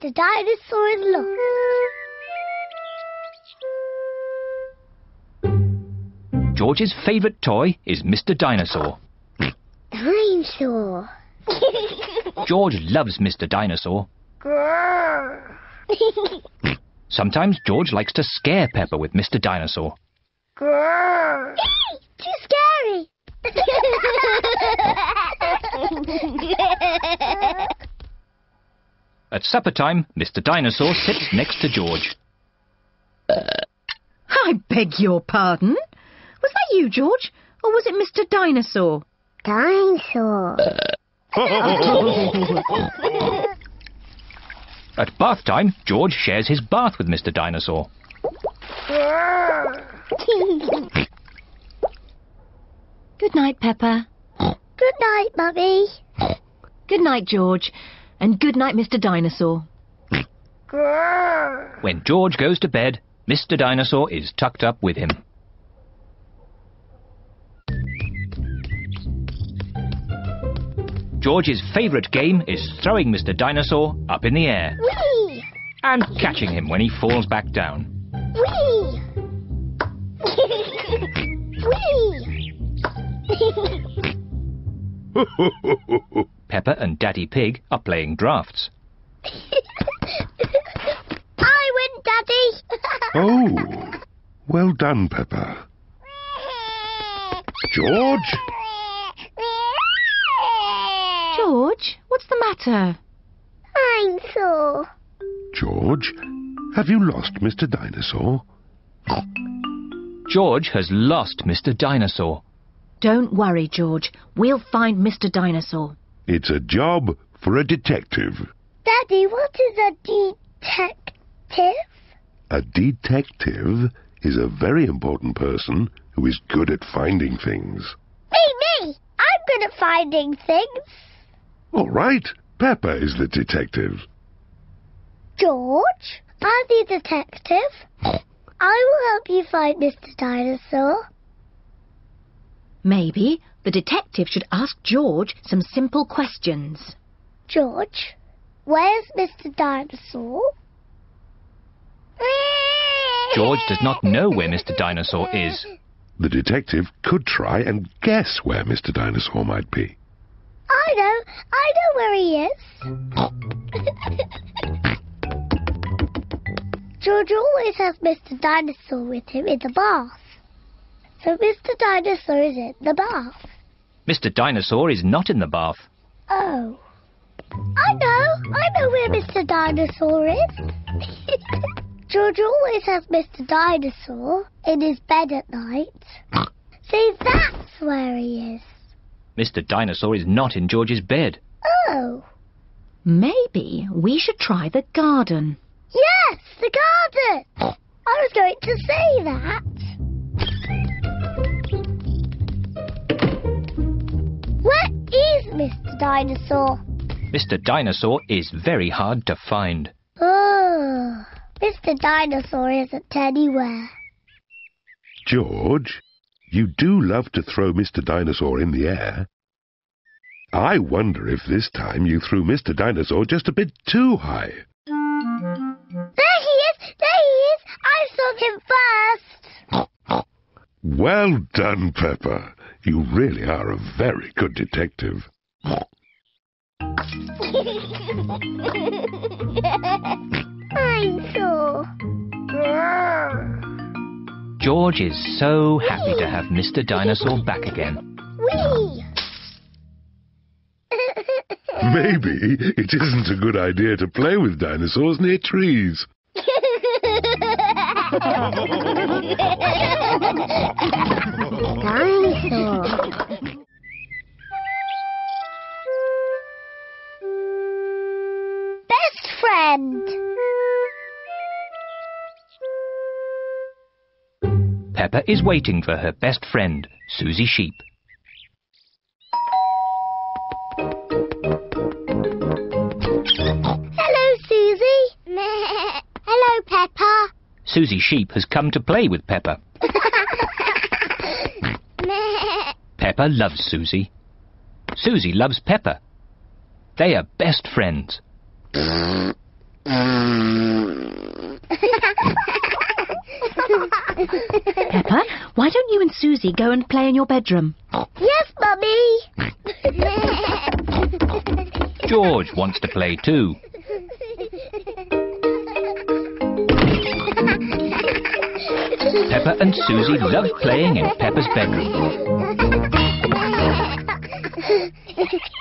Mr. Dinosaur is lost. George's favourite toy is Mr. Dinosaur. Dinosaur. George loves Mr. Dinosaur. Sometimes George likes to scare Peppa with Mr. Dinosaur. Too scary. At supper time, Mr. Dinosaur sits next to George. I beg your pardon? Was that you, George? Or was it Mr. Dinosaur? Dinosaur. At bath time, George shares his bath with Mr. Dinosaur. Good night, Peppa. Good night, Mummy. Good night, George. And good night, Mr. Dinosaur. When George goes to bed, Mr. Dinosaur is tucked up with him. George's favourite game is throwing Mr. Dinosaur up in the air. Whee! And catching him when he falls back down. Whee! Whee! Peppa and Daddy Pig are playing drafts. I win, Daddy! Oh, well done, Peppa. George? George, what's the matter? I'm sore. George, have you lost Mr. Dinosaur? George has lost Mr. Dinosaur. Don't worry, George. We'll find Mr. Dinosaur. It's a job for a detective. Daddy, what is a detective? A detective is a very important person who is good at finding things. Me! I'm good at finding things. All right, Peppa is the detective. George, I'm the detective. I will help you find Mr. Dinosaur. Maybe the detective should ask George some simple questions. George, where's Mr. Dinosaur? George does not know where Mr. Dinosaur is. The detective could try and guess where Mr. Dinosaur might be. I know where he is. George always has Mr. Dinosaur with him in the bath. So Mr. Dinosaur is in the bath. Mr. Dinosaur is not in the bath. Oh. I know where Mr. Dinosaur is. George always has Mr. Dinosaur in his bed at night. See, that's where he is. Mr. Dinosaur is not in George's bed. Oh. Maybe we should try the garden. Yes, the garden. I was going to say that. Where is Mr. Dinosaur? Mr. Dinosaur is very hard to find. Oh, Mr. Dinosaur isn't anywhere. George, you do love to throw Mr. Dinosaur in the air. I wonder if this time you threw Mr. Dinosaur just a bit too high. There he is! I saw him first! Well done, Peppa. You really are a very good detective. I'm sore. George is so happy to have Mr. Dinosaur back again. Whee! Maybe it isn't a good idea to play with dinosaurs near trees. Dinosaur. Best friend. Peppa is waiting for her best friend, Susie Sheep. Hello, Susie. Hello, Peppa. Susie Sheep has come to play with Peppa. Peppa loves Susie. Susie loves Peppa. They are best friends. Peppa, why don't you and Susie go and play in your bedroom? Yes, Mummy. George wants to play too. Peppa and Susie love playing in Peppa's bedroom.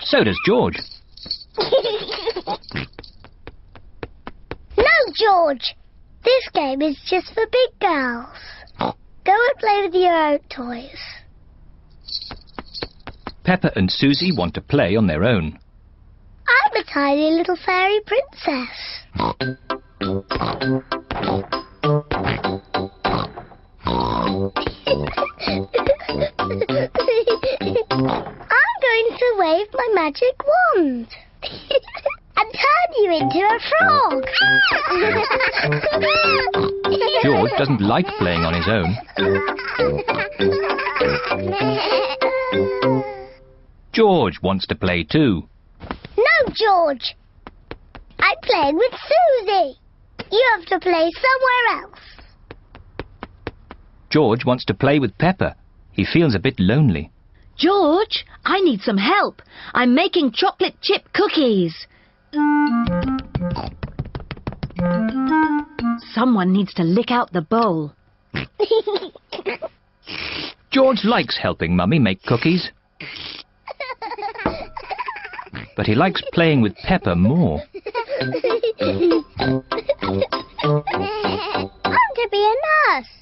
So does George. No, George. This game is just for big girls. Go and play with your own toys. Peppa and Susie want to play on their own. I'm a tiny little fairy princess. I'm going to wave my magic wand and turn you into a frog. George doesn't like playing on his own. George wants to play too. No, George. I'm playing with Susie. You have to play somewhere else. George wants to play with Peppa. He feels a bit lonely. George, I need some help. I'm making chocolate chip cookies. Someone needs to lick out the bowl. George likes helping Mummy make cookies. But he likes playing with Peppa more. I want to be a nurse.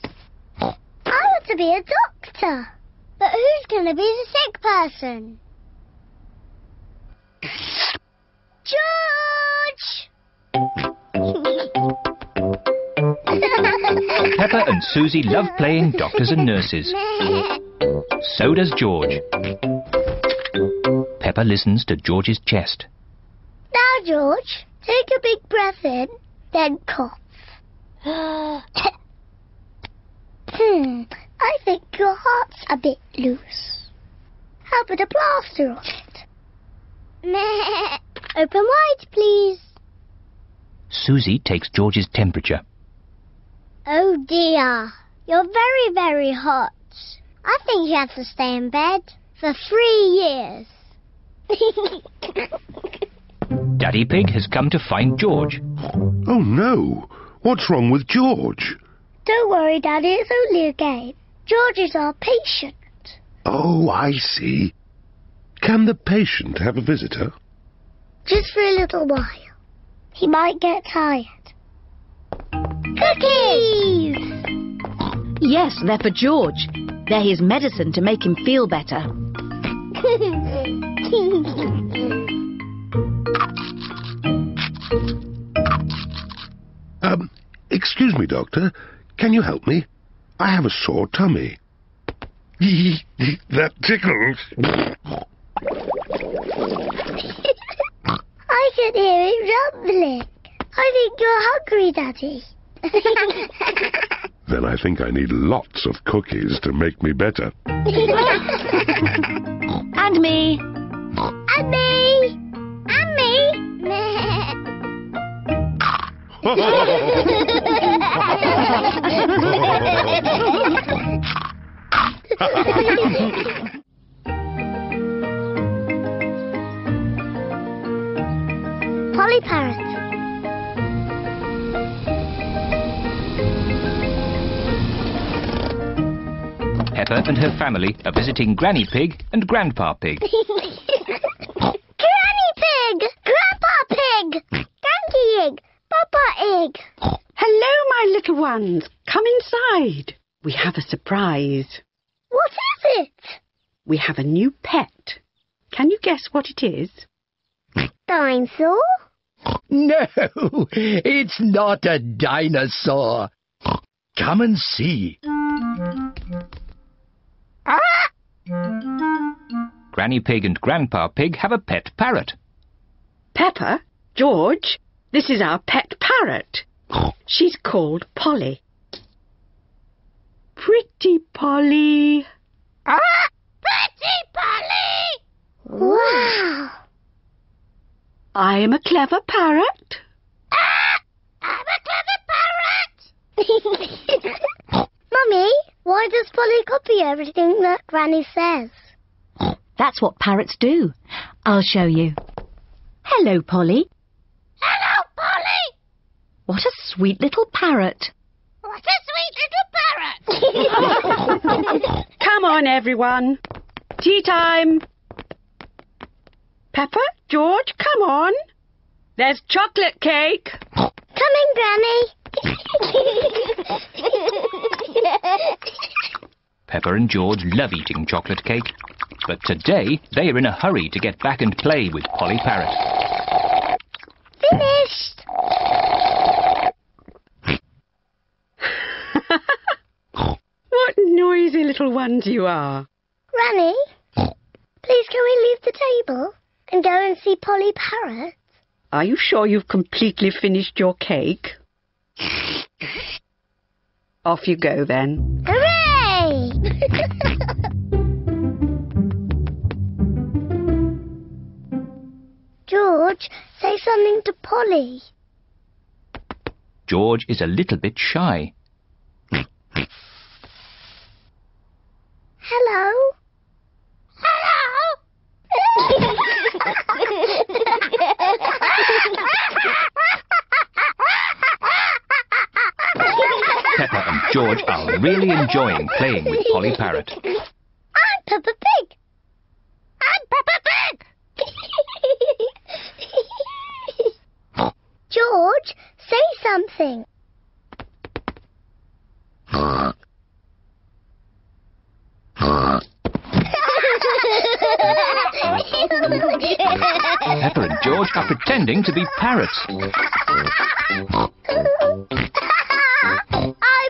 I want to be a doctor. But who's going to be the sick person? George! Peppa and Susie love playing doctors and nurses. So does George. Peppa listens to George's chest. Now, George, take a big breath in, then cough. I think your heart's a bit loose. How about a plaster on it? Open wide, please. Susie takes George's temperature. Oh dear, you're very, very hot. I think you have to stay in bed for 3 years. Daddy Pig has come to find George. Oh no! What's wrong with George? Don't worry, Daddy, it's only a game. George is our patient. Oh, I see. Can the patient have a visitor? Just for a little while. He might get tired. Cookies! Yes, they're for George. They're his medicine to make him feel better. Excuse me, Doctor. Can you help me? I have a sore tummy. That tickles. I can hear it rumbling. I think you're hungry, Daddy. Then I think I need lots of cookies to make me better. And me. And me. And me. Polly Parrot. Peppa and her family are visiting Granny Pig and Grandpa Pig. Granny Pig! Grandpa Pig! Granky Egg! Papa Egg! Hello, my little ones. Come inside. We have a surprise. What is it? We have a new pet. Can you guess what it is? Dinosaur? No, it's not a dinosaur. Come and see. Granny Pig and Grandpa Pig have a pet parrot. Peppa, George, this is our pet parrot. She's called Polly. Pretty Polly. Pretty Polly! Wow! I'm a clever parrot. Mummy, why does Polly copy everything that Granny says? That's what parrots do. I'll show you. Hello, Polly. Hello, Polly! What a sweet little parrot. What a sweet little parrot! Come on, everyone. Tea time. Peppa, George, come on. There's chocolate cake. Coming, Granny. Peppa and George love eating chocolate cake, but today they are in a hurry to get back and play with Polly Parrot. Finished. What noisy little ones you are. Granny, please can we leave the table and go and see Polly Parrot? Are you sure you've completely finished your cake? Off you go, then. Hooray! George, say something to Polly. George is a little bit shy. Hello? Peppa and George are really enjoying playing with Polly Parrot. I'm Peppa Pig. I'm Peppa Pig. George, say something. Peppa and George are pretending to be parrots. I'm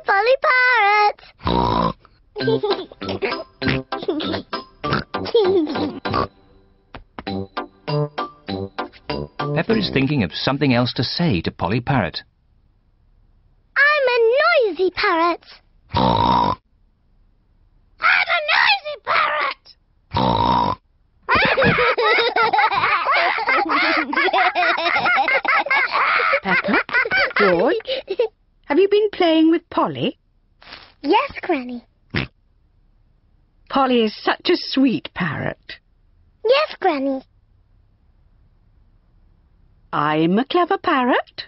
Polly Parrot. Peppa is thinking of something else to say to Polly Parrot. I'm a noisy parrot. I'm a noisy parrot. Peppa, George, have you been playing with Polly? Yes, Granny. Polly is such a sweet parrot. Yes, Granny. I'm a clever parrot.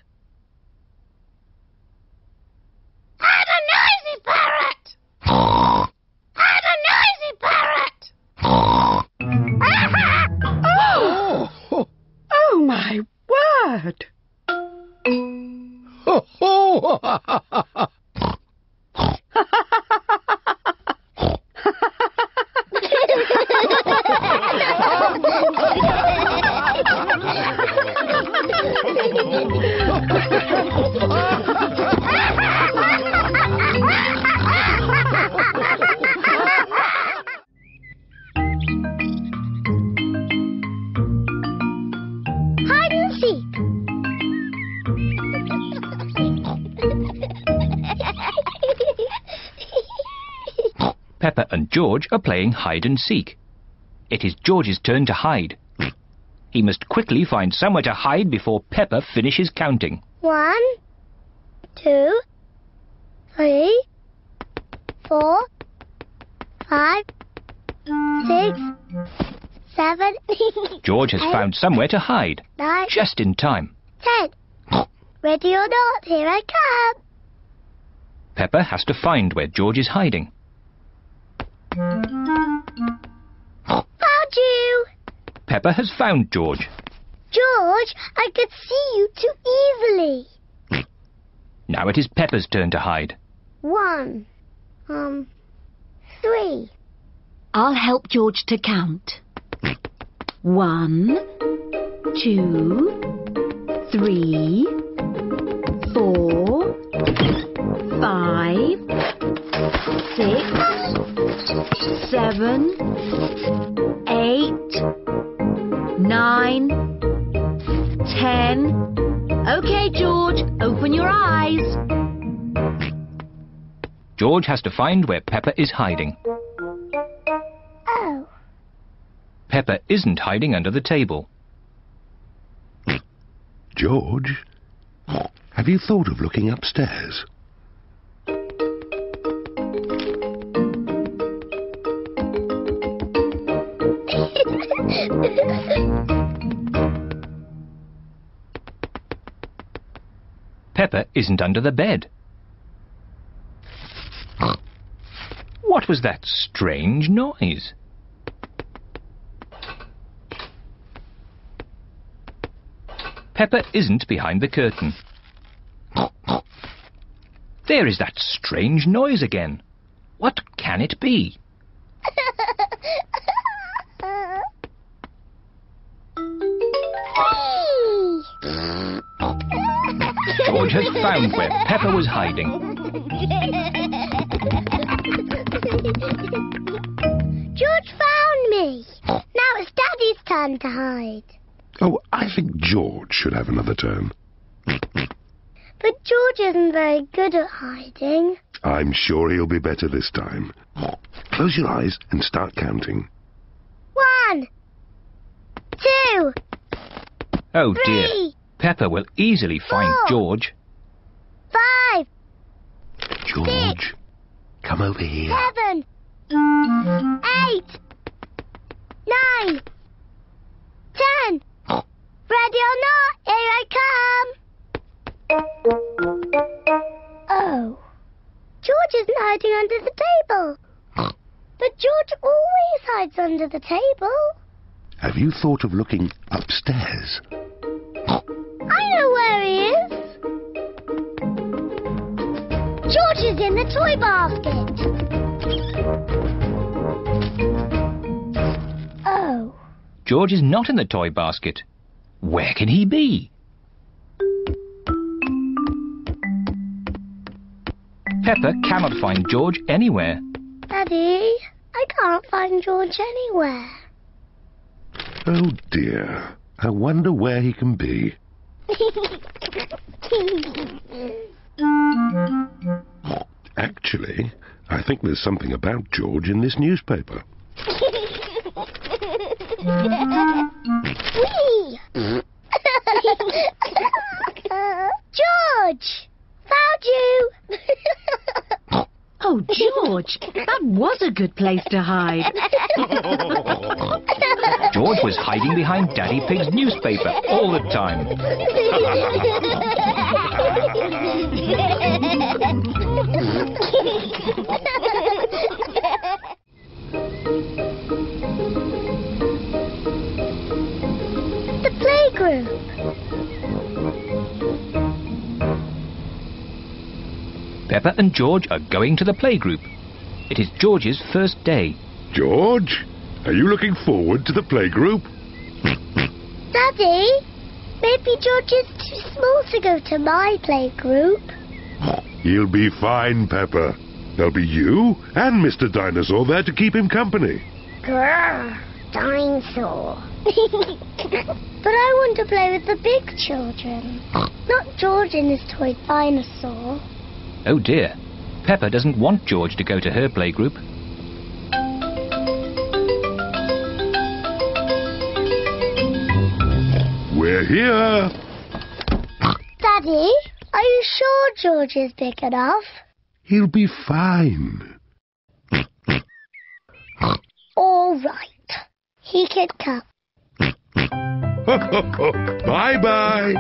I'm a noisy parrot. I'm a noisy parrot. Oh, my word! Ho, ho! Hide and seek. Peppa and George are playing hide and seek. It is George's turn to hide. He must quickly find somewhere to hide before Peppa finishes counting. 1, 2, 3, 4, 5, 6, 7. George has found somewhere to hide, 9, just in time. 10. Ready or not, here I come. Peppa has to find where George is hiding. Found you. Peppa has found George. George, I could see you too easily. Now it is Peppa's turn to hide. 1, 3. I'll help George to count. 1, 2, 3, 4, 5, 6, 7, 8, 9, 10. OK, George, open your eyes. George has to find where Peppa is hiding. Oh. Peppa isn't hiding under the table. George, have you thought of looking upstairs? Peppa isn't under the bed. What was that strange noise? Peppa isn't behind the curtain. There is that strange noise again. What can it be? George has found where Peppa was hiding. George found me. Now it's Daddy's turn to hide. Oh, I think George should have another turn. But George isn't very good at hiding. I'm sure he'll be better this time. Close your eyes and start counting. 1, 2, Oh 3, dear, Peppa will easily find 4, George. 5, George, come over here. 7, 8, 9, 10. Ready or not, here I come. Oh, George isn't hiding under the table. But George always hides under the table. Have you thought of looking upstairs? I know where he is. George is in the toy basket. Oh. George is not in the toy basket. Where can he be? Peppa cannot find George anywhere. Daddy, I can't find George anywhere. Oh dear, I wonder where he can be. Actually, I think there's something about George in this newspaper. Whee! George! Found you! Oh, George, that was a good place to hide. George was hiding behind Daddy Pig's newspaper all the time. The playgroup. Peppa and George are going to the playgroup. It is George's first day. George, are you looking forward to the playgroup? Daddy, maybe George is too small to go to my playgroup. He'll be fine, Peppa. There'll be you and Mr. Dinosaur there to keep him company. Grrr, dinosaur. But I want to play with the big children, not George and his toy dinosaur. Oh dear, Peppa doesn't want George to go to her playgroup. We're here. Daddy, are you sure George is big enough? He'll be fine. All right, he can come. Bye-bye.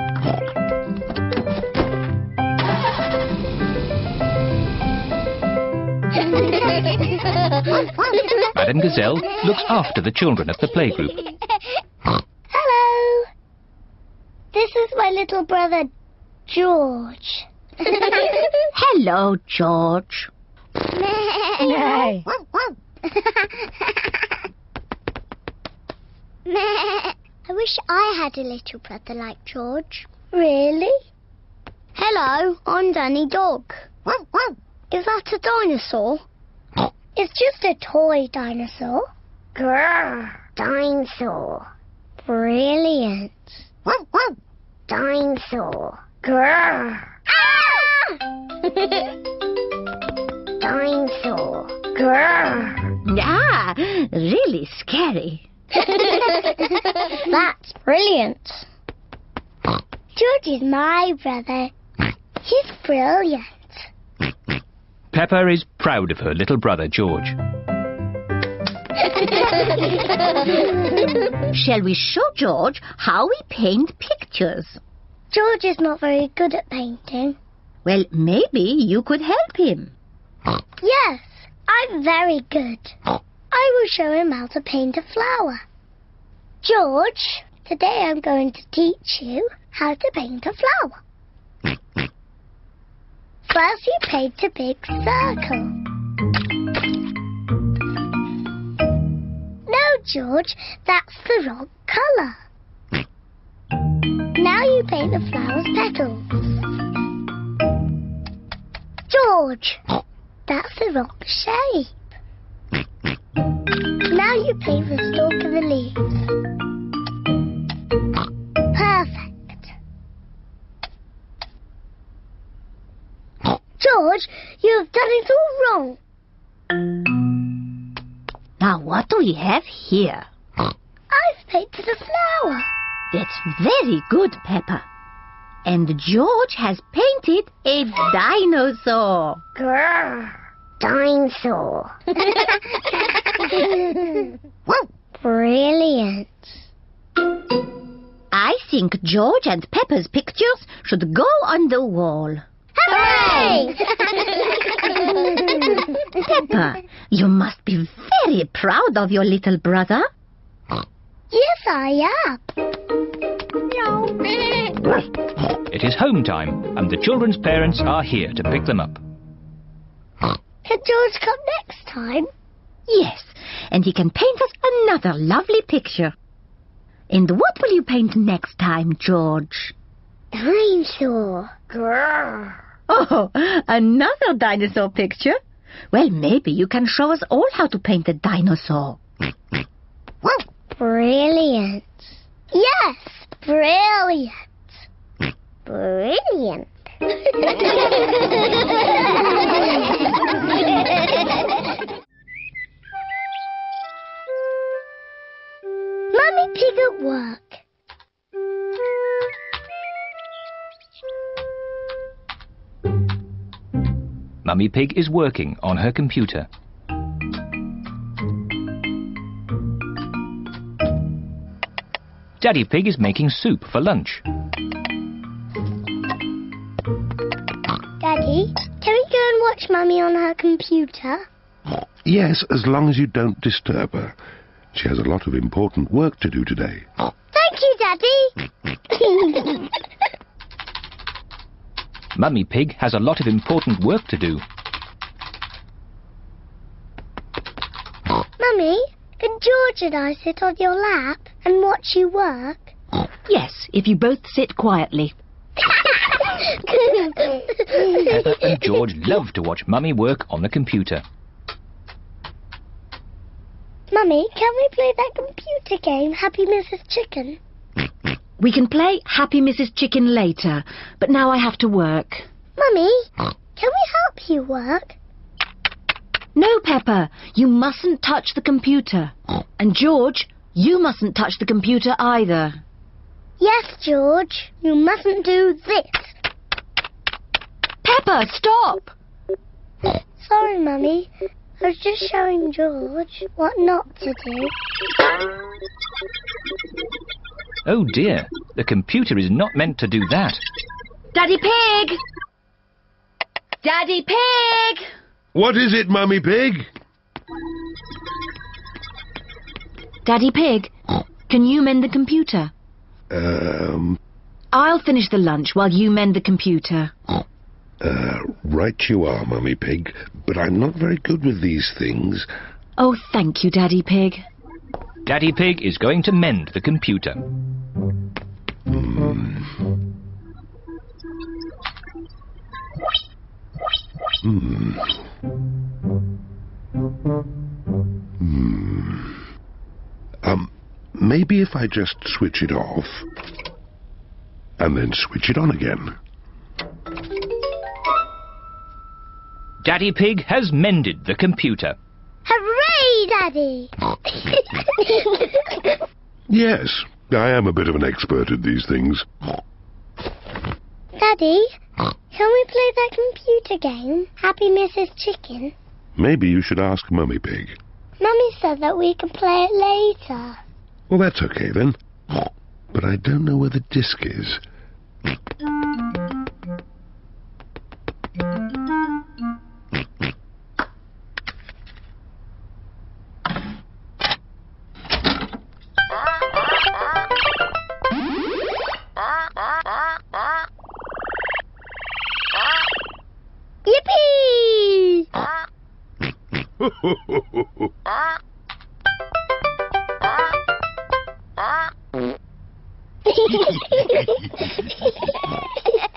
Madame Gazelle looks after the children at the playgroup. Hello. This is my little brother, George. Hello, George. Nay. I wish I had a little brother like George. Really? Hello, I'm Danny Dog. Is that a dinosaur? It's just a toy dinosaur. Grrr, dinosaur. Brilliant. Dinosaur. Grrr. Ah! Dinosaur. Grrr. Ah, really scary. That's brilliant. George is my brother. He's brilliant. Peppa is proud of her little brother George. Shall we show George how we paint pictures? George is not very good at painting. Well, maybe you could help him. Yes, I'm very good. I will show him how to paint a flower. George, today I'm going to teach you how to paint a flower. First you paint a big circle. No, George, that's the wrong colour. Now you paint the flower's petals. George, that's the wrong shape. Now you paint the stalk of the leaves. Perfect. George, you have done it all wrong. Now what do we have here? I've painted a flower. That's very good, Peppa. And George has painted a dinosaur. Grrr, dinosaur. Brilliant. I think George and Peppa's pictures should go on the wall. Hooray! Peppa, you must be very proud of your little brother. Yes, I am. It is home time, and the children's parents are here to pick them up. Can George come next time? Yes, and he can paint us another lovely picture. And what will you paint next time, George? Dinosaur. Grrr. Oh, another dinosaur picture? Well, maybe you can show us all how to paint a dinosaur. Brilliant. Yes, brilliant. Brilliant. Mummy Pig at work. Mummy Pig is working on her computer. Daddy Pig is making soup for lunch. Daddy, can we go and watch Mummy on her computer? Yes, as long as you don't disturb her. She has a lot of important work to do today. Thank you, Daddy. Mummy Pig has a lot of important work to do. Mummy, can George and I sit on your lap and watch you work? Yes, if you both sit quietly. Peppa and George love to watch Mummy work on the computer. Mummy, can we play that computer game, Happy Mrs. Chicken? We can play Happy Mrs. Chicken later, but now I have to work. Mummy, can we help you work? No, Peppa, you mustn't touch the computer. And George, you mustn't touch the computer either. Yes, George, you mustn't do this. Peppa, stop! Sorry, Mummy. I was just showing George what not to do. Oh dear, the computer is not meant to do that. Daddy Pig! Daddy Pig! What is it, Mummy Pig? Daddy Pig, can you mend the computer? I'll finish the lunch while you mend the computer. Right you are, Mummy Pig, but I'm not very good with these things. Oh, thank you, Daddy Pig. Daddy Pig is going to mend the computer. Maybe if I just switch it off and then switch it on again. Daddy Pig has mended the computer. Hooray, Daddy! Yes, I am a bit of an expert at these things. Daddy, can we play that computer game, Happy Mrs. Chicken? Maybe you should ask Mummy Pig. Mummy said that we can play it later. Well, that's okay then. But I don't know where the disc is. Yippee!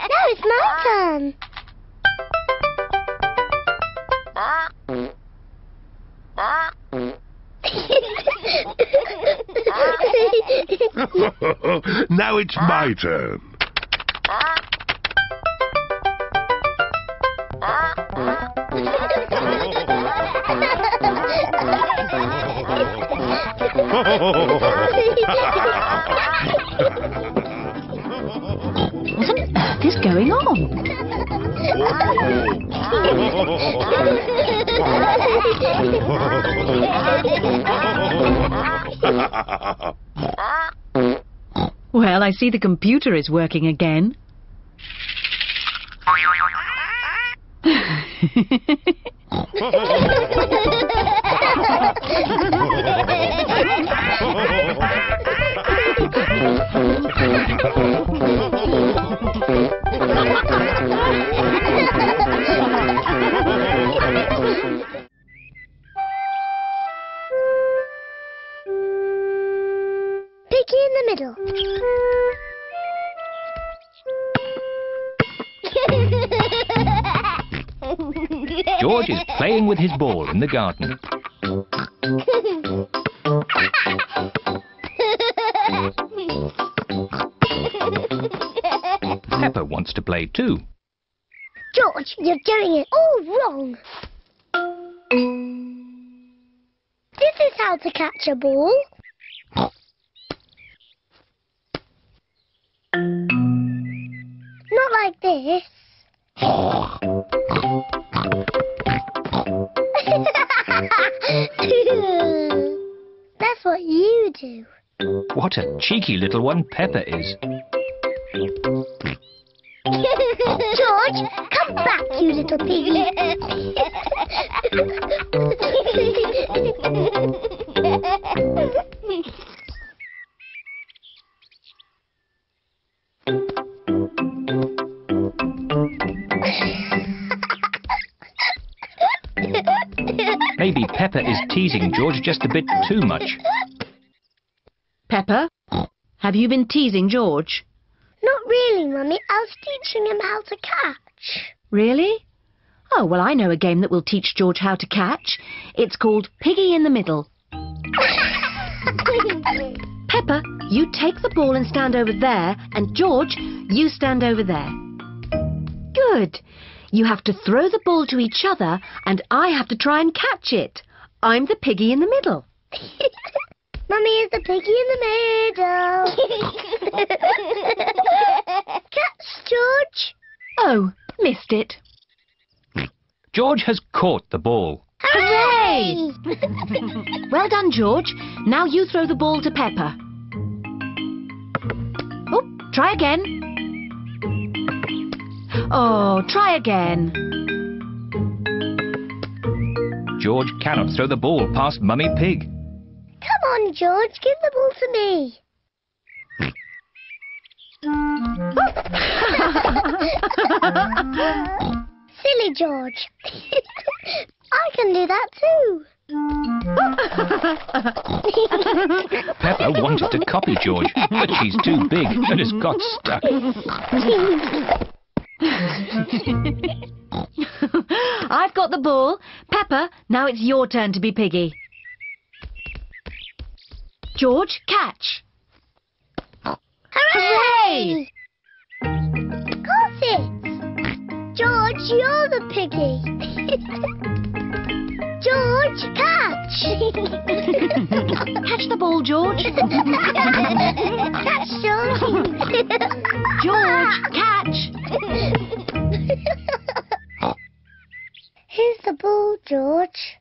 Now it's my turn. Now it's my turn. What on earth is going on? Well, I see the computer is working again. Piggy in the middle. George is playing with his ball in the garden. Peppa wants to play too. George, you're doing it all wrong. This is how to catch a ball. Not like this. That's what you do. What a cheeky little one Peppa is. George, come back, you little piggy. Maybe Peppa is teasing George just a bit too much. Peppa, have you been teasing George? Not really, Mummy. I was teaching him how to catch. Really? Oh, well, I know a game that will teach George how to catch. It's called Piggy in the Middle. Peppa, you take the ball and stand over there, and George, you stand over there. Good. You have to throw the ball to each other, and I have to try and catch it. I'm the piggy in the middle. Mummy is the piggy in the middle. Catch, George. Oh, missed it. George has caught the ball. Hooray! Well done, George. Now you throw the ball to Peppa. Oh, try again. Oh, try again. George cannot throw the ball past Mummy Pig. Come on, George. Give the ball to me. Silly George. I can do that too. Peppa wanted to copy George, but she's too big and has got stuck. I've got the ball. Peppa, now it's your turn to be Piggy. George, catch. Hooray! Got it. George, you're the piggy. George, catch. Catch the ball, George. Catch, George. George, catch. Here's the ball, George.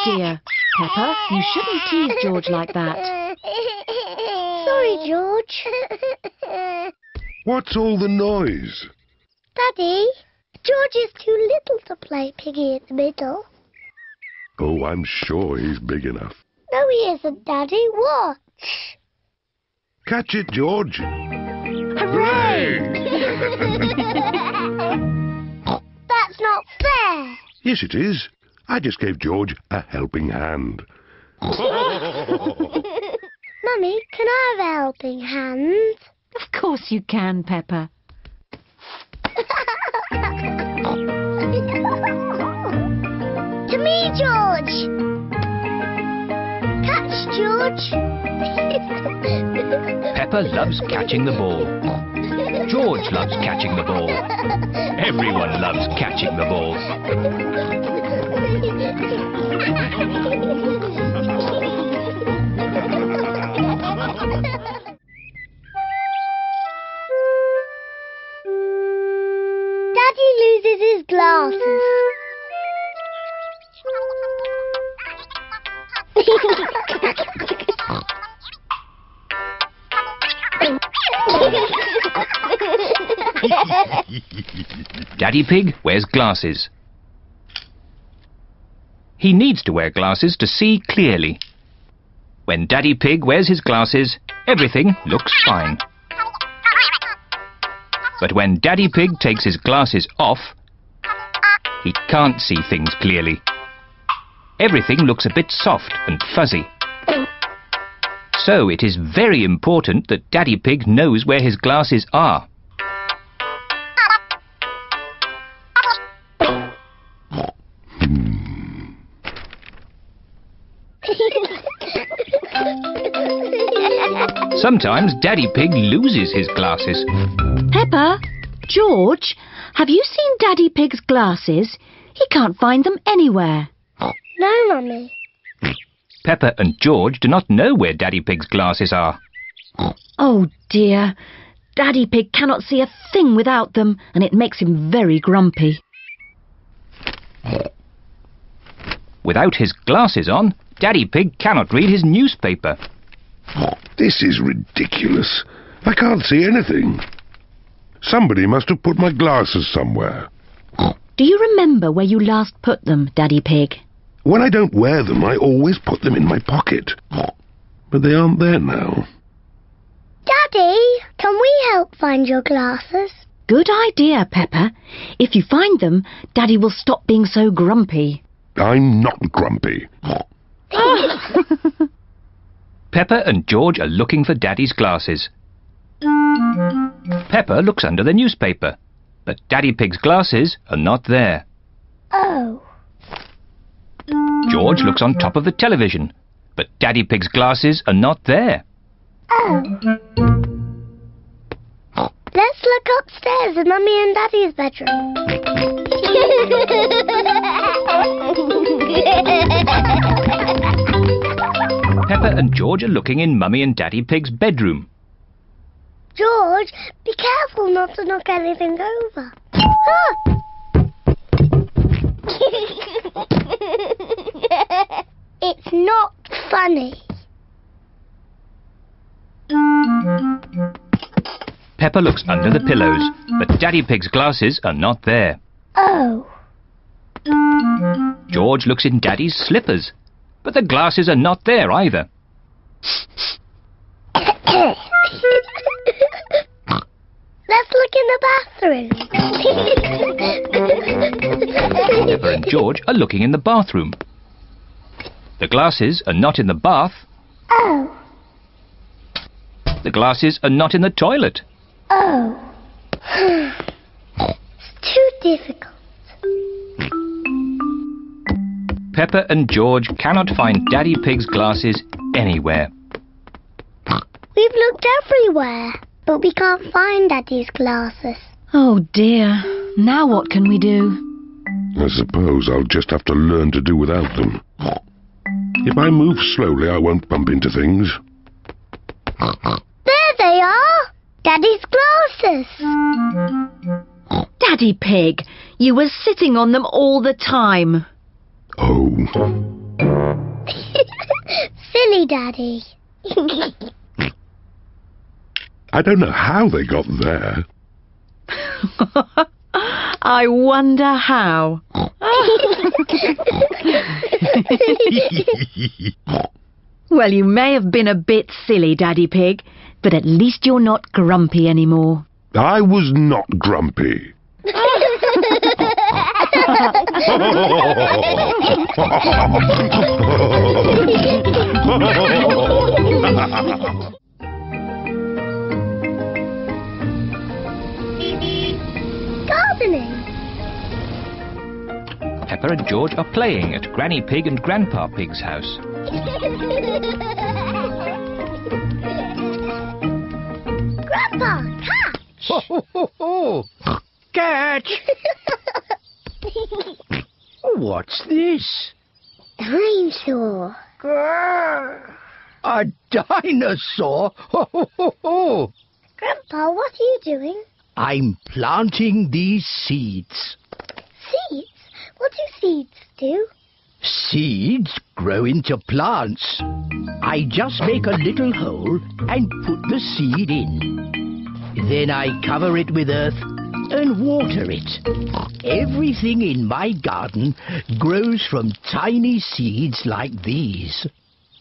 dear. Peppa, you shouldn't tease George like that. Sorry, George. What's all the noise? Daddy, George is too little to play Piggy in the middle. Oh, I'm sure he's big enough. No, he isn't, Daddy. Watch. Catch it, George. Hooray! That's not fair. Yes, it is. I just gave George a helping hand. Mummy, can I have a helping hand? Of course you can, Peppa. To me, George. Catch, George. Peppa loves catching the ball. George loves catching the ball. Everyone loves catching the ball. Daddy loses his glasses. Daddy Pig wears glasses. He needs to wear glasses to see clearly. When Daddy Pig wears his glasses, everything looks fine. But when Daddy Pig takes his glasses off, he can't see things clearly. Everything looks a bit soft and fuzzy. So it is very important that Daddy Pig knows where his glasses are. Sometimes Daddy Pig loses his glasses. Peppa, George, have you seen Daddy Pig's glasses? He can't find them anywhere. No, Mummy. Peppa and George do not know where Daddy Pig's glasses are. Oh dear. Daddy Pig cannot see a thing without them, and it makes him very grumpy. Without his glasses on, Daddy Pig cannot read his newspaper. This is ridiculous. I can't see anything. Somebody must have put my glasses somewhere. Do you remember where you last put them, Daddy Pig? When I don't wear them, I always put them in my pocket. But they aren't there now. Daddy, can we help find your glasses? Good idea, Peppa. If you find them, Daddy will stop being so grumpy. I'm not grumpy. Peppa and George are looking for Daddy's glasses. Peppa looks under the newspaper, but Daddy Pig's glasses are not there. Oh. George looks on top of the television, but Daddy Pig's glasses are not there. Oh. Let's look upstairs in Mummy and Daddy's bedroom. Peppa and George are looking in Mummy and Daddy Pig's bedroom. George, be careful not to knock anything over. Ah! It's not funny. Peppa looks under the pillows, but Daddy Pig's glasses are not there. Oh. George looks in Daddy's slippers, but the glasses are not there either. Let's look in the bathroom. Peppa and George are looking in the bathroom. The glasses are not in the bath. Oh. The glasses are not in the toilet. Oh. It's too difficult. Peppa and George cannot find Daddy Pig's glasses anywhere. We've looked everywhere, but we can't find Daddy's glasses. Oh dear. Now what can we do? I suppose I'll just have to learn to do without them. If I move slowly, I won't bump into things. There they are! Daddy's glasses! Daddy Pig, you were sitting on them all the time. Oh. Silly Daddy. I don't know how they got there. I wonder how. Well, you may have been a bit silly, Daddy Pig, but at least you're not grumpy anymore. I was not grumpy. Gardening. Peppa and George are playing at Granny Pig and Grandpa Pig's house. Grandpa, catch! Ho, ho, ho, ho. Catch! What's this? Dinosaur. A dinosaur? Ho, ho, ho, ho. Grandpa, what are you doing? I'm planting these seeds. Seeds? What do seeds do? Seeds grow into plants. I just make a little hole and put the seed in. Then I cover it with earth and water it. Everything in my garden grows from tiny seeds like these.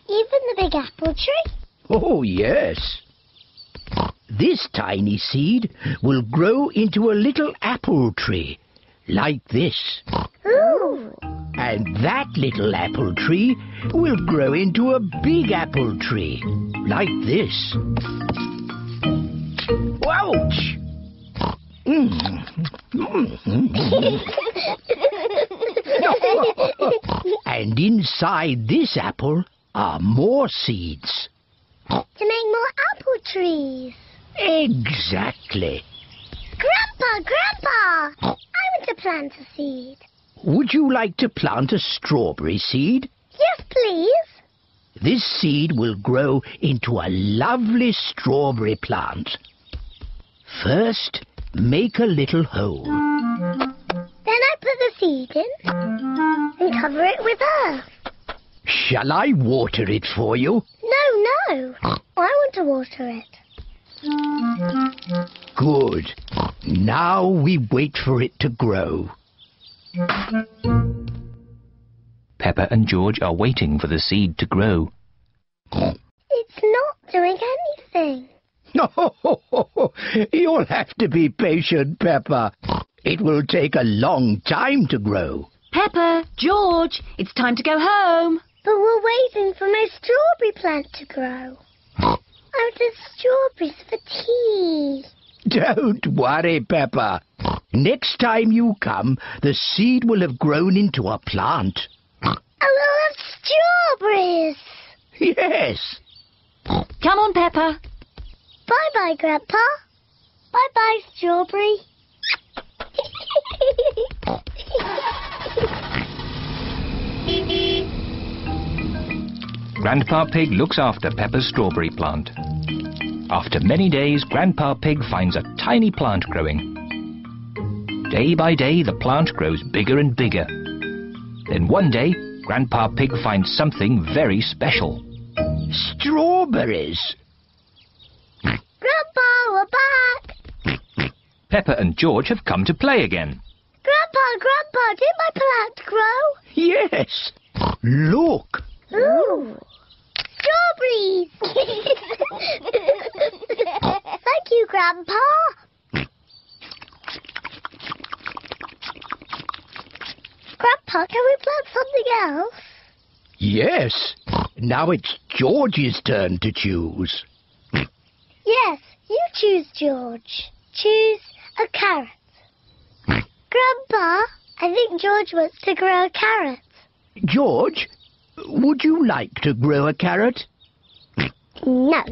Even the big apple tree? Oh, yes. This tiny seed will grow into a little apple tree, like this. Ooh. And that little apple tree will grow into a big apple tree, like this. Ouch! And inside this apple are more seeds. To make more apple trees. Exactly. Grandpa! I want to plant a seed. Would you like to plant a strawberry seed? Yes, please. This seed will grow into a lovely strawberry plant. First, make a little hole. Then I put the seed in and cover it with earth. Shall I water it for you? No. I want to water it. Good. Now we wait for it to grow. Peppa and George are waiting for the seed to grow. It's not doing anything. You'll have to be patient, Peppa. It will take a long time to grow. Peppa, George, it's time to go home. But we're waiting for my strawberry plant to grow. I wanted strawberries for tea. Don't worry, Peppa. Next time you come, the seed will have grown into a plant. I will have strawberries. Yes. Come on, Peppa. Bye-bye, Grandpa. Bye-bye, strawberry. Grandpa Pig looks after Peppa's strawberry plant. After many days, Grandpa Pig finds a tiny plant growing. Day by day, the plant grows bigger and bigger. Then one day, Grandpa Pig finds something very special. Strawberries. Grandpa, we're back. Peppa and George have come to play again. Grandpa, did my plant grow? Yes. Look. Ooh. Strawberries. Thank you, Grandpa. Grandpa, can we plant something else? Yes. Now it's George's turn to choose. Yes, you choose, George. Choose a carrot. Grandpa, I think George wants to grow a carrot. George, would you like to grow a carrot? No.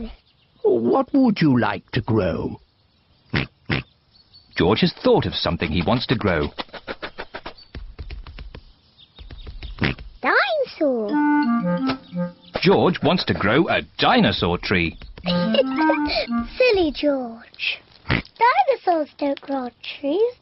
What would you like to grow? George has thought of something he wants to grow. Dinosaur. George wants to grow a dinosaur tree. Silly George. Dinosaurs don't grow on trees.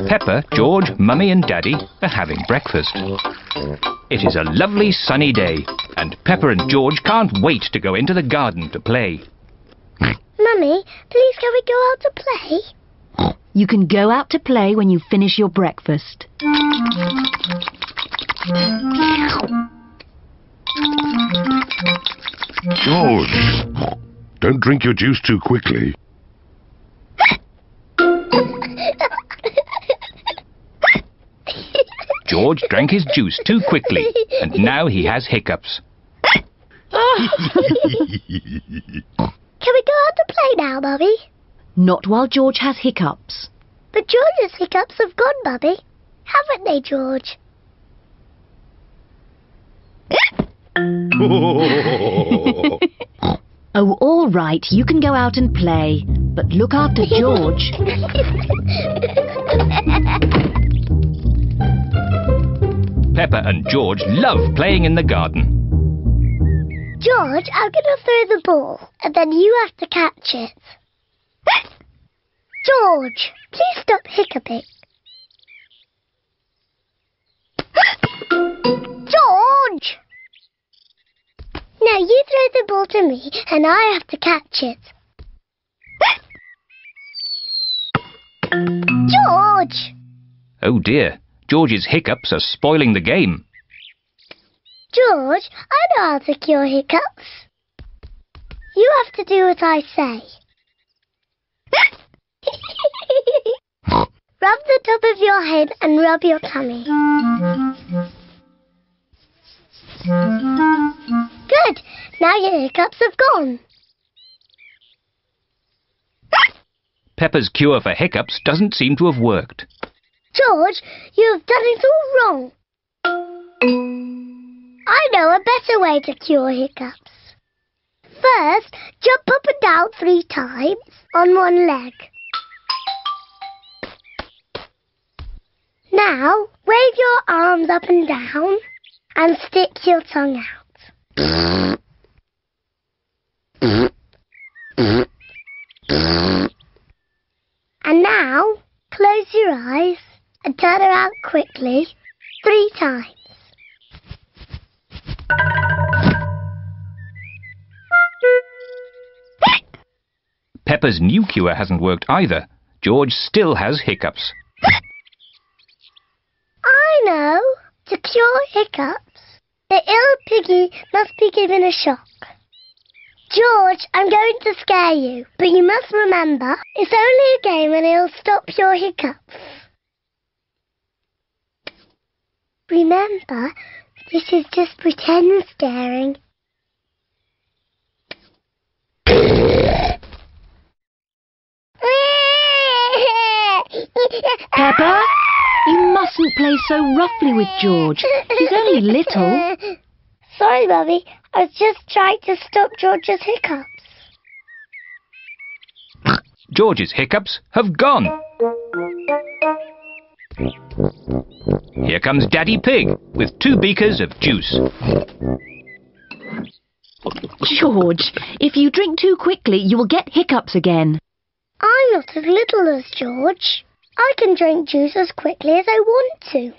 Peppa, George, Mummy and Daddy are having breakfast. It is a lovely sunny day, and Peppa and George can't wait to go into the garden to play. Mummy, please can we go out to play? You can go out to play when you finish your breakfast. George, don't drink your juice too quickly. George drank his juice too quickly, and now he has hiccups. Can we go out to play now, Mummy? Not while George has hiccups. But George's hiccups have gone, Mummy. Haven't they, George? Oh, all right, you can go out and play, but look after George. Peppa and George love playing in the garden. George, I'm going to throw the ball, and then you have to catch it. George, please stop hiccuping. George! Now you throw the ball to me, and I have to catch it. George! Oh dear, George's hiccups are spoiling the game. George, I know how to cure hiccups. You have to do what I say. Rub the top of your head and rub your tummy. Good. Now your hiccups have gone. Peppa's cure for hiccups doesn't seem to have worked. George, you have done it all wrong. I know a better way to cure hiccups. First, jump up and down 3 times on one leg. Now, wave your arms up and down and stick your tongue out. And now, close your eyes and turn around quickly 3 times. Peppa's new cure hasn't worked either. George still has hiccups. I know. To cure hiccups, the ill Piggy must be given a shock. George, I'm going to scare you, but you must remember, it's only a game and it'll stop your hiccups. Remember, this is just pretend scaring. Peppa, you mustn't play so roughly with George. He's only little. Sorry, Mummy. I was just trying to stop George's hiccups. George's hiccups have gone. Here comes Daddy Pig with 2 beakers of juice. George, if you drink too quickly, you will get hiccups again. I'm not as little as George. I can drink juice as quickly as I want to.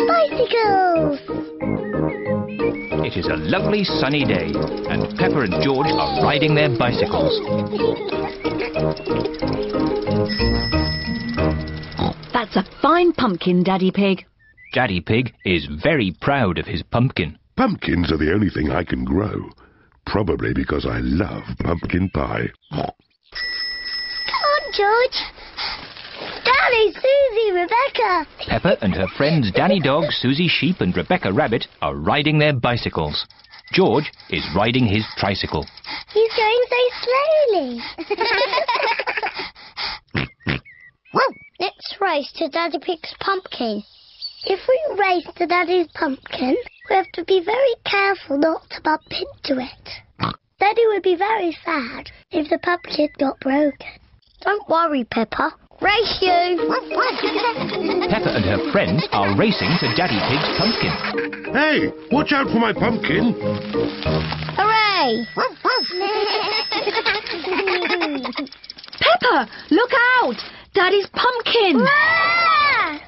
Bicycles! It is a lovely sunny day, and Peppa and George are riding their bicycles. That's a fine pumpkin, Daddy Pig. Daddy Pig is very proud of his pumpkin. Pumpkins are the only thing I can grow. Probably because I love pumpkin pie. Come on, George. Danny, Susie, Rebecca. Peppa and her friends Danny Dog, Susie Sheep and Rebecca Rabbit are riding their bicycles. George is riding his tricycle. He's going so slowly. Let's race to Daddy Pig's pumpkin. If we race to Daddy's pumpkin, we have to be very careful not to bump into it. Daddy would be very sad if the pumpkin got broken. Don't worry, Peppa. Race you! Peppa and her friends are racing to Daddy Pig's pumpkin. Hey, watch out for my pumpkin. Hooray! Peppa, look out! Daddy's pumpkin! Ah!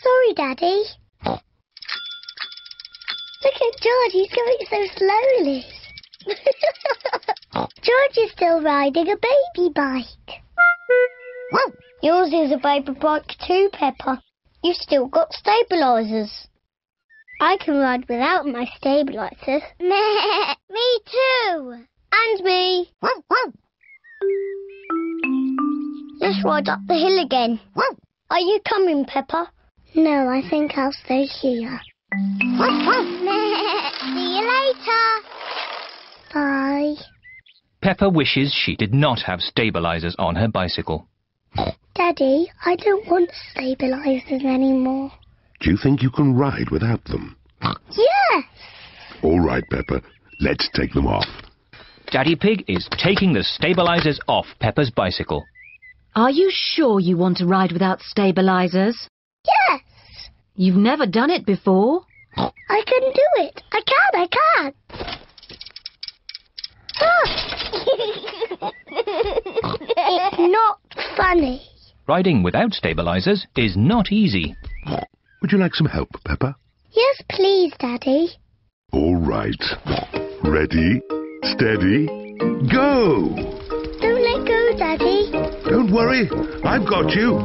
Sorry, Daddy. Look at George, he's going so slowly. George is still riding a baby bike. Yours is a baby bike too, Peppa. You've still got stabilisers. I can ride without my stabilisers. Me too. And me. Let's ride up the hill again. Are you coming, Peppa? No, I think I'll stay here. See you later. Bye. Peppa wishes she did not have stabilisers on her bicycle. Daddy, I don't want stabilisers anymore. Do you think you can ride without them? Yes. All right, Peppa. Let's take them off. Daddy Pig is taking the stabilisers off Peppa's bicycle. Are you sure you want to ride without stabilisers? Yes. You've never done it before. I can do it. I can. It's not funny. Riding without stabilisers is not easy. Would you like some help, Peppa? Yes, please, Daddy. All right. Ready, steady, go! Don't let go, Daddy. Don't worry, I've got you.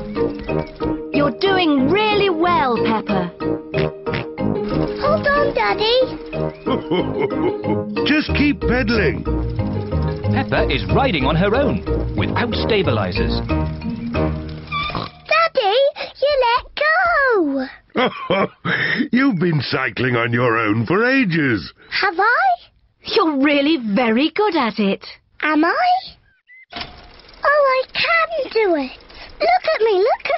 You're doing really well, Peppa. Hold on, Daddy. Just keep pedaling. Peppa is riding on her own, without stabilisers. Daddy, you let go. You've been cycling on your own for ages. Have I? You're really very good at it. Am I? Oh, I can do it. Look at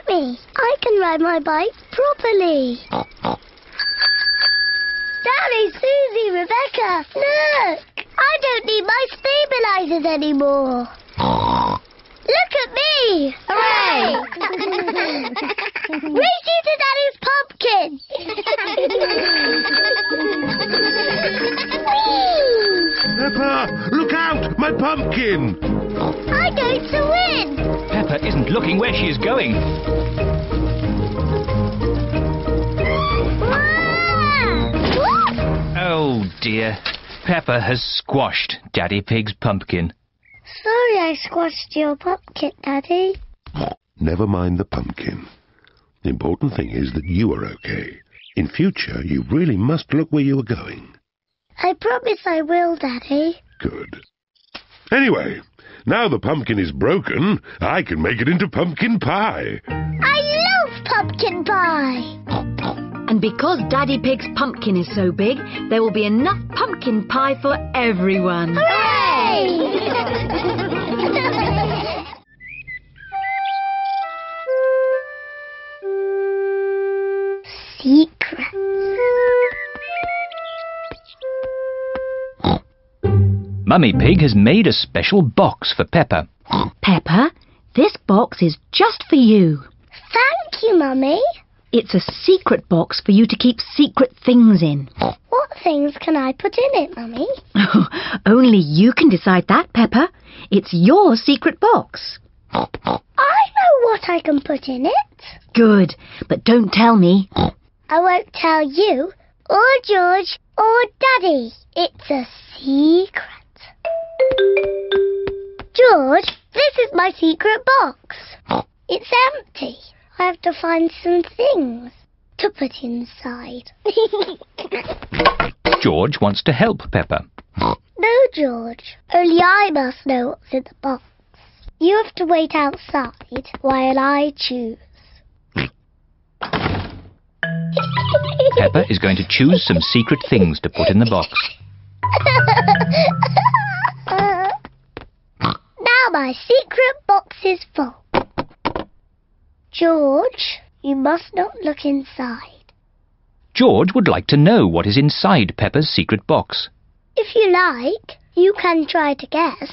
me. I can ride my bike properly. Daddy, Susie, Rebecca, look! I don't need my stabilisers anymore. Look at me! Hooray! Race you to Daddy's pumpkin! Peppa, look out! My pumpkin! I'm going to win! Peppa isn't looking where she is going. Oh dear. Peppa has squashed Daddy Pig's pumpkin. Sorry I squashed your pumpkin, Daddy. Never mind the pumpkin. The important thing is that you are okay. In future, you really must look where you are going. I promise I will, Daddy. Good. Anyway, now the pumpkin is broken, I can make it into pumpkin pie. I love pumpkin pie. And because Daddy Pig's pumpkin is so big, there will be enough pumpkin pie for everyone. Hooray! Secrets. Mummy Pig has made a special box for Peppa. Peppa, this box is just for you. Thank you, Mummy. It's a secret box for you to keep secret things in. What things can I put in it, Mummy? Only you can decide that, Peppa. It's your secret box. I know what I can put in it. Good, but don't tell me. I won't tell you, or George, or Daddy. It's a secret. George, this is my secret box. It's empty. I have to find some things to put inside. George wants to help Peppa. No, George. Only I must know what's in the box. You have to wait outside while I choose. Peppa is going to choose some secret things to put in the box. My secret box is full. George, you must not look inside. George would like to know what is inside Peppa's secret box. If you like, you can try to guess.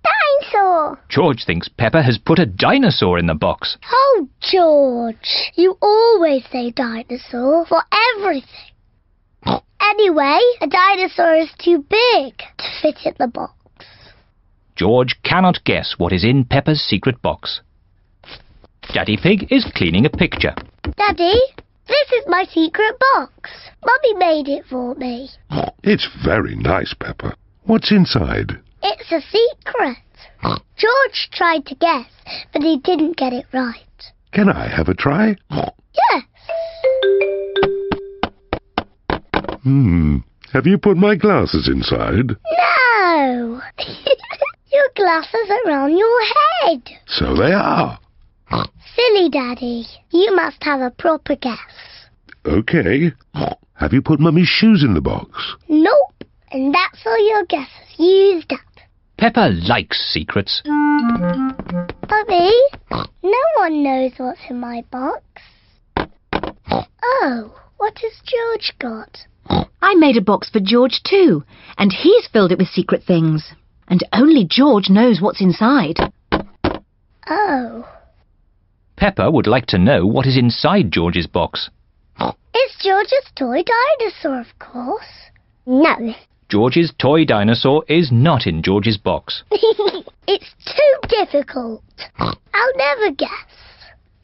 Dinosaur! George thinks Peppa has put a dinosaur in the box. Oh, George, you always say dinosaur for everything. Anyway, a dinosaur is too big to fit in the box. George cannot guess what is in Peppa's secret box. Daddy Pig is cleaning a picture. Daddy, this is my secret box. Mummy made it for me. It's very nice, Peppa. What's inside? It's a secret. George tried to guess, but he didn't get it right. Can I have a try? Yes. Have you put my glasses inside? No. Your glasses are on your head. So they are. Silly Daddy. You must have a proper guess. OK. Have you put Mummy's shoes in the box? Nope. And that's all your guesses used up. Peppa likes secrets. Mummy, no one knows what's in my box. Oh, what has George got? I made a box for George too, and he's filled it with secret things. And only George knows what's inside. Oh. Peppa would like to know what is inside George's box. It's George's toy dinosaur, of course. No. George's toy dinosaur is not in George's box. It's too difficult. I'll never guess.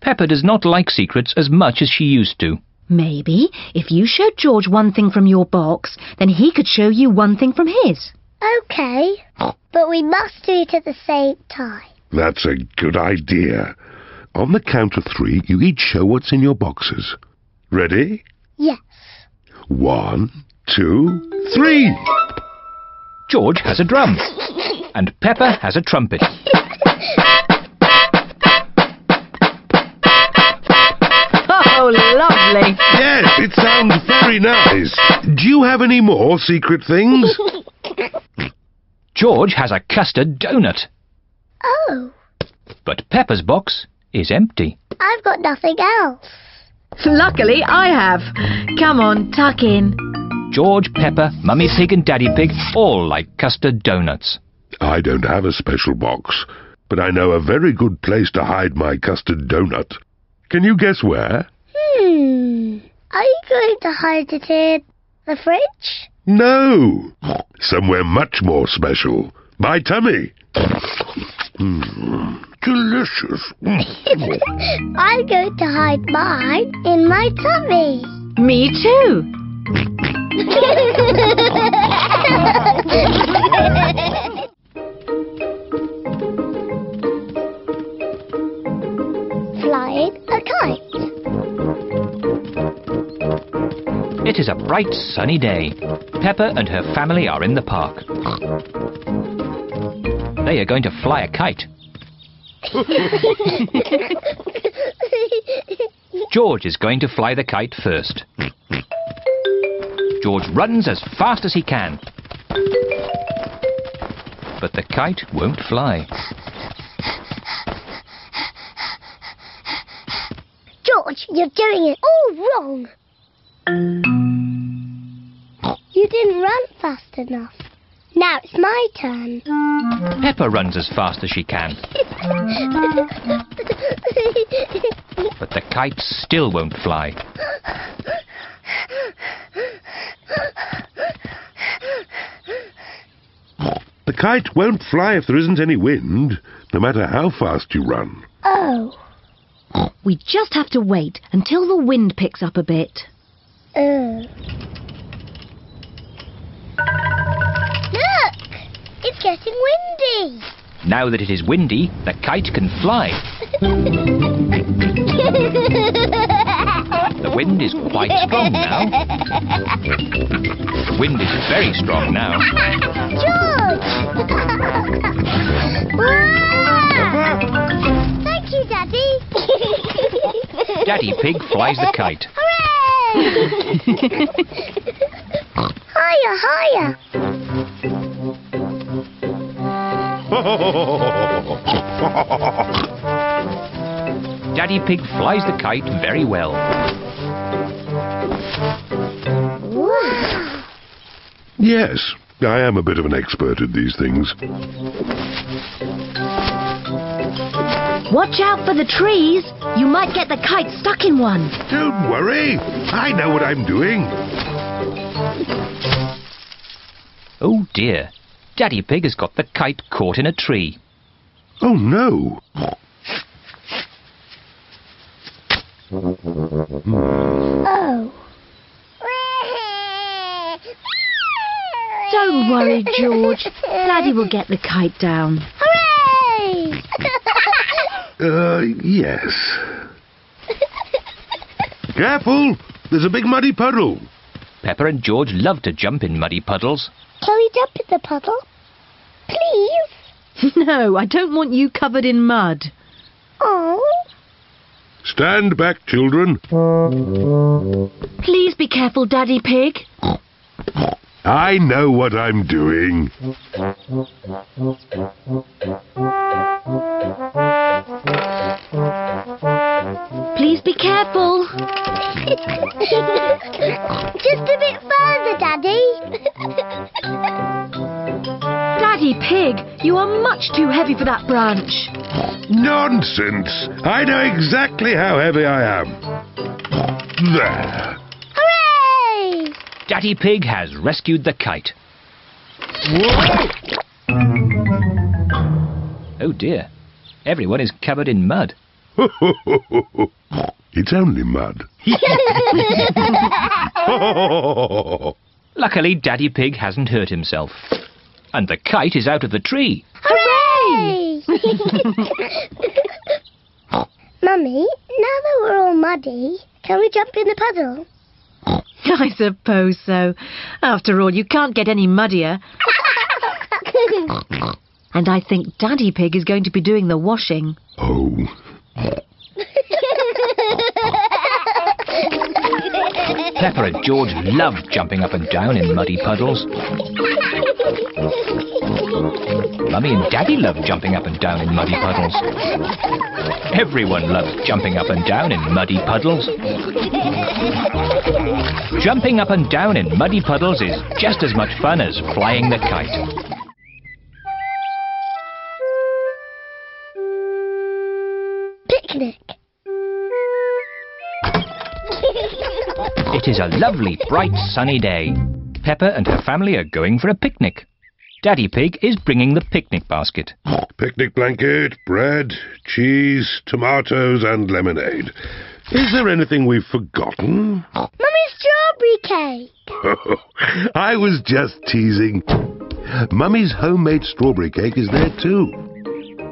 Peppa does not like secrets as much as she used to. Maybe if you showed George one thing from your box, then he could show you one thing from his. OK, but we must do it at the same time. That's a good idea. On the count of 3, you each show what's in your boxes. Ready? Yes. 1, 2, 3. George has a drum, and Peppa has a trumpet. Oh, lovely! Yes, it sounds very nice. Do you have any more secret things? George has a custard donut, Oh, but Peppa's box is empty. I've got nothing else. Luckily, I have. Come on, tuck in. George, Peppa, Mummy Pig and Daddy Pig all like custard donuts. I don't have a special box, but I know a very good place to hide my custard donut. Can you guess where? Are you going to hide it in the fridge? No. Somewhere much more special. My tummy. Delicious. I'm going to hide mine in my tummy. Me too. Flying a kite. It is a bright sunny day. Peppa and her family are in the park. They are going to fly a kite. George is going to fly the kite first. George runs as fast as he can. But the kite won't fly. George, you're doing it all wrong. You didn't run fast enough. Now it's my turn. Peppa runs as fast as she can. But the kite still won't fly. The kite won't fly if there isn't any wind, no matter how fast you run. Oh. We just have to wait until the wind picks up a bit. Look! It's getting windy. Now that it is windy, the kite can fly. The wind is quite strong now. The wind is very strong now. George! Wow! Thank you, Daddy. Daddy Pig flies the kite. Hooray! Higher, higher. Daddy Pig flies the kite very well. Wow. Yes, I am a bit of an expert at these things. Watch out for the trees. You might get the kite stuck in one. Don't worry, I know what I'm doing. Oh dear, Daddy Pig has got the kite caught in a tree. Oh no! Oh. Don't worry, George. Daddy will get the kite down. Hooray! Yes. Careful! There's a big muddy puddle. Peppa and George love to jump in muddy puddles. Can we jump in the puddle? Please? No, I don't want you covered in mud. Oh. Stand back, children. Please be careful, Daddy Pig. I know what I'm doing. Please be careful. Just a bit further, Daddy. Daddy Pig, you are much too heavy for that branch. Nonsense! I know exactly how heavy I am. There. Hooray! Daddy Pig has rescued the kite. Oh dear, everyone is covered in mud. It's only mud. Luckily, Daddy Pig hasn't hurt himself. And the kite is out of the tree. Hooray! Mummy, now that we're all muddy, can we jump in the puddle? I suppose so. After all, you can't get any muddier. And I think Daddy Pig is going to be doing the washing. Oh. Peppa and George love jumping up and down in muddy puddles. Mummy and Daddy love jumping up and down in muddy puddles. Everyone loves jumping up and down in muddy puddles. Jumping up and down in muddy puddles is just as much fun as flying the kite. Picnic. It is a lovely, bright, sunny day. Peppa and her family are going for a picnic. Daddy Pig is bringing the picnic basket. Picnic blanket, bread, cheese, tomatoes and lemonade. Is there anything we've forgotten? Mummy's strawberry cake. I was just teasing. Mummy's homemade strawberry cake is there too.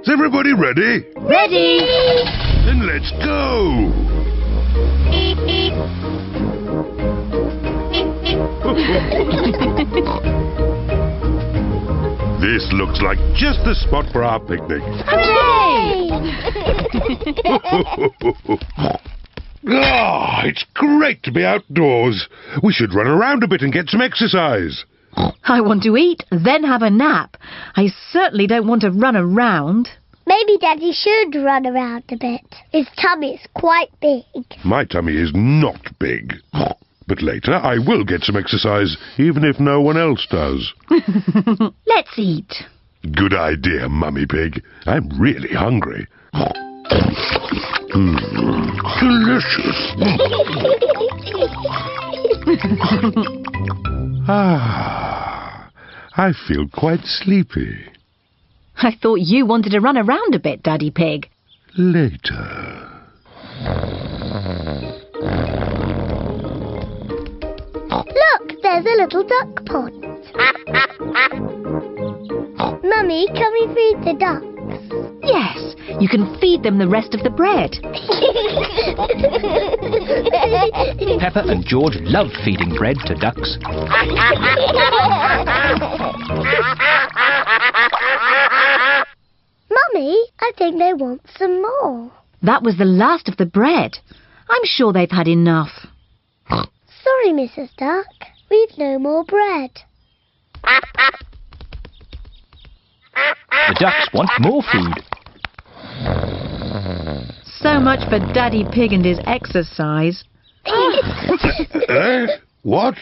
Is everybody ready? Ready! Then let's go! This looks like just the spot for our picnic. Hooray! It's great to be outdoors. We should run around a bit and get some exercise. I want to eat, then have a nap. I certainly don't want to run around. Maybe Daddy should run around a bit. His tummy's quite big. My tummy is not big. But later I will get some exercise, even if no one else does. Let's eat. Good idea, Mummy Pig. I'm really hungry. Delicious. I feel quite sleepy. I thought you wanted to run around a bit, Daddy Pig. Later. Look, there's a little duck pond. Mummy, can we feed the ducks? Yes, you can feed them the rest of the bread. Peppa and George love feeding bread to ducks. Mummy, I think they want some more. That was the last of the bread. I'm sure they've had enough. Sorry, Mrs. Duck. We've no more bread. The ducks want more food. So much for Daddy Pig and his exercise. What?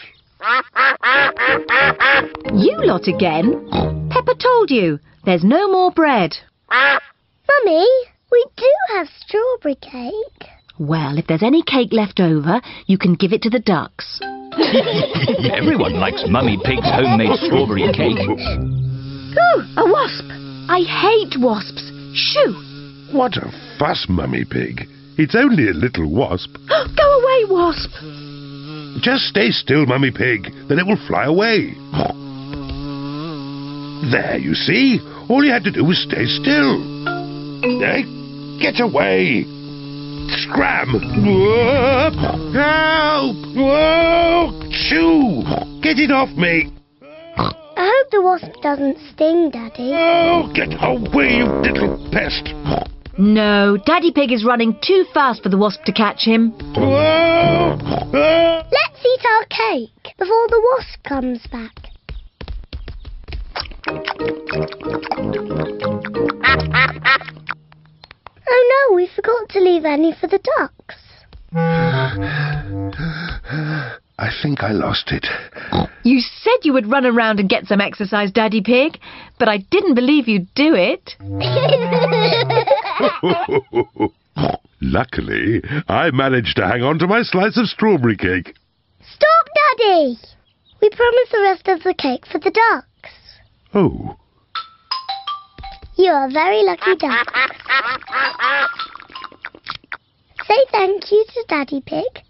You lot again? Peppa told you, there's no more bread. Mummy, we do have strawberry cake. Well, if there's any cake left over, you can give it to the ducks. Everyone likes Mummy Pig's homemade strawberry cake. Ooh, a wasp! I hate wasps. Shoo! What a fuss, Mummy Pig. It's only a little wasp. Go away, wasp! Just stay still, Mummy Pig, then it will fly away. There, you see? All you had to do was stay still. Get away! Scram! Help! Whoa! Shoo! Get it off me! I hope the wasp doesn't sting, Daddy. Oh, get away, you little pest! No, Daddy Pig is running too fast for the wasp to catch him. Whoa! Let's eat our cake before the wasp comes back. Oh no, we forgot to leave any for the ducks. I think I lost it. You said you would run around and get some exercise, Daddy Pig, but I didn't believe you'd do it. Luckily, I managed to hang on to my slice of strawberry cake. Stop, Daddy! We promised the rest of the cake for the ducks. Oh. You are very lucky duck. Say thank you to Daddy Pig.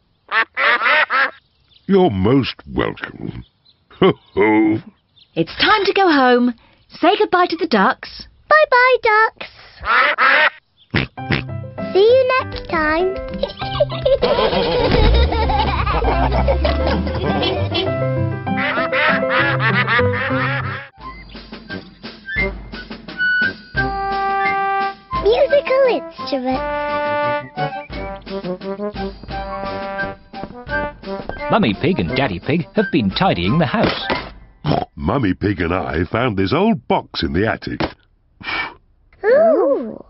You're most welcome. Ho ho. It's time to go home. Say goodbye to the ducks. Bye-bye, ducks. See you next time. Musical instruments. Mummy Pig and Daddy Pig have been tidying the house. Mummy Pig and I found this old box in the attic. Ooh.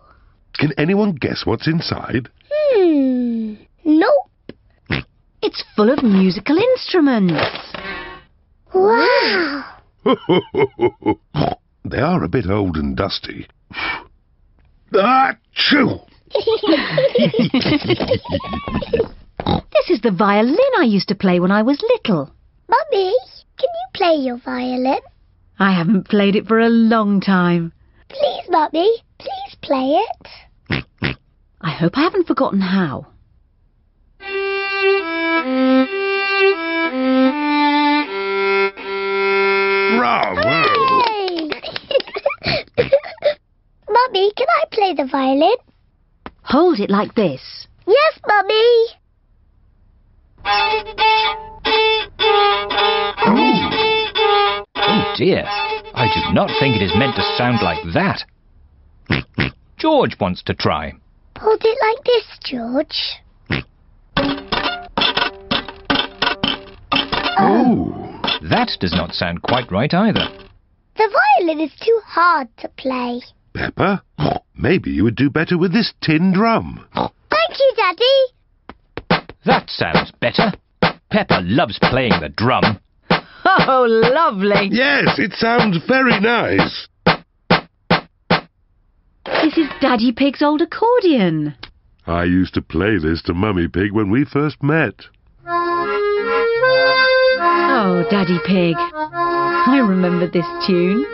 Can anyone guess what's inside? Nope. It's full of musical instruments. Wow. They are a bit old and dusty. Achoo! This is the violin I used to play when I was little. Mummy, can you play your violin? I haven't played it for a long time. Please, Mummy, please play it. I hope I haven't forgotten how. Bravo! Yay! Mummy, can I play the violin? Hold it like this. Yes, Mummy. Oh dear, I do not think it is meant to sound like that. George wants to try. Hold it like this, George. Oh! That does not sound quite right either. The violin is too hard to play. Peppa, maybe you would do better with this tin drum. Thank you, Daddy. That sounds better. Peppa loves playing the drum. Oh, lovely. Yes, it sounds very nice. This is Daddy Pig's old accordion. I used to play this to Mummy Pig when we first met. Oh, Daddy Pig. I remember this tune.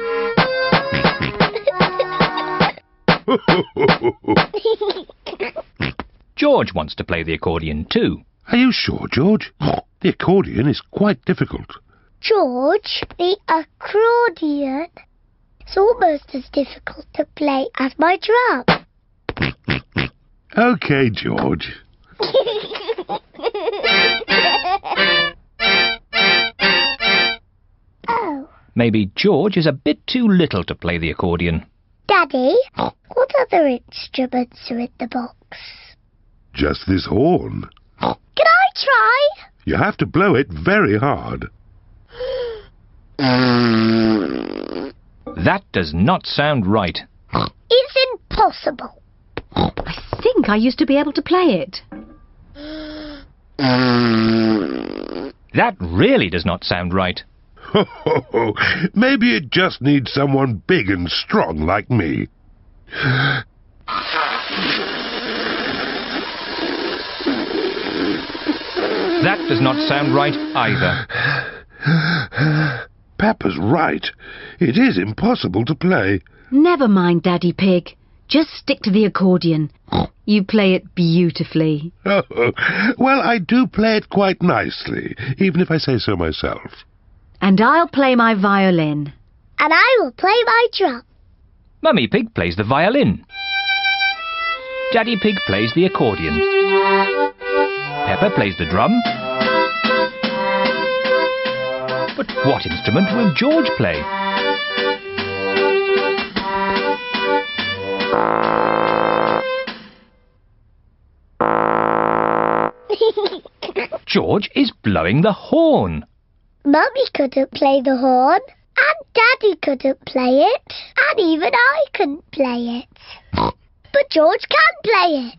George wants to play the accordion too. Are you sure, George? The accordion is quite difficult. George, the accordion is almost as difficult to play as my drum. OK, George. Oh. Maybe George is a bit too little to play the accordion. Daddy, what other instruments are in the box? Just this horn. Can I try? You have to blow it very hard. That does not sound right. It's impossible. I think I used to be able to play it. That really does not sound right. Maybe it just needs someone big and strong like me. That does not sound right either. Peppa's right. It is impossible to play. Never mind, Daddy Pig. Just stick to the accordion. You play it beautifully. Well, I do play it quite nicely, even if I say so myself. And I'll play my violin. And I will play my drum. Mummy Pig plays the violin. Daddy Pig plays the accordion. Peppa plays the drum. But what instrument will George play? George is blowing the horn. Mummy couldn't play the horn, and Daddy couldn't play it, and even I couldn't play it. But George can play it.